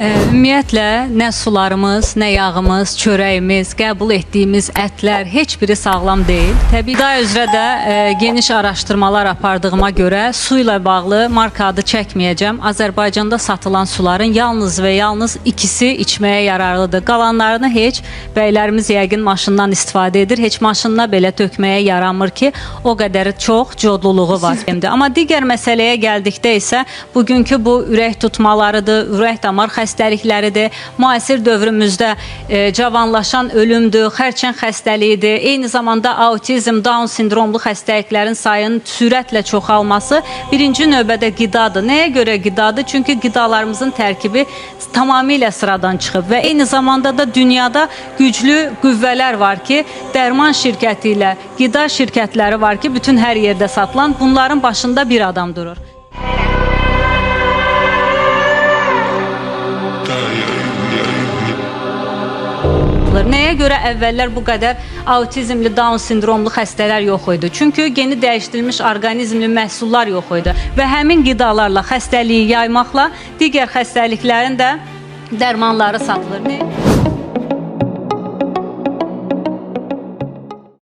Ümumiyyətlə, nə sularımız, nə yağımız, çörəyimiz, qəbul etdiyimiz ətlər heç biri sağlam deyil. Təbii qida üzrə də geniş araşdırmalar apardığıma görə su ilə bağlı marka adı çəkməyəcəm. Azərbaycanda satılan suların yalnız və yalnız ikisi içməyə yararlıdır. Qalanlarını heç bəylərimiz yəqin maşından istifadə edir. Heç maşınına belə tökməyə yaramır ki, o qədər çox codluluğu var. Amma digər məsələyə gəldikdə isə bugünkü bu ürək tutmalarıdır, ürək damar xəstəlikləridir. Müasir dövrümüzdə cavanlaşan ölümdür, xərçəng xəstəliyidir. Eyni zamanda autizm, Down sindromlu xəstəliklərin sayının sürətlə çoxalması birinci növbədə qidadır. Nəyə görə qidadır? Çünki qidalarımızın tərkibi tamamilə sıradan çıxıb və eyni zamanda da dünyada güclü qüvvələr var ki, dərman şirkəti ilə qida şirkətləri var ki, bütün hər yerdə satılan, bunların başında bir adam durur. Nəyə görə əvvəllər bu qədər autizmli, Down sindromlu xəstələr yox idi? Çünki geni dəyişdirilmiş orqanizmli məhsullar yox idi və həmin qidalarla xəstəliyi yaymaqla digər xəstəliklərin də dərmanları satılır.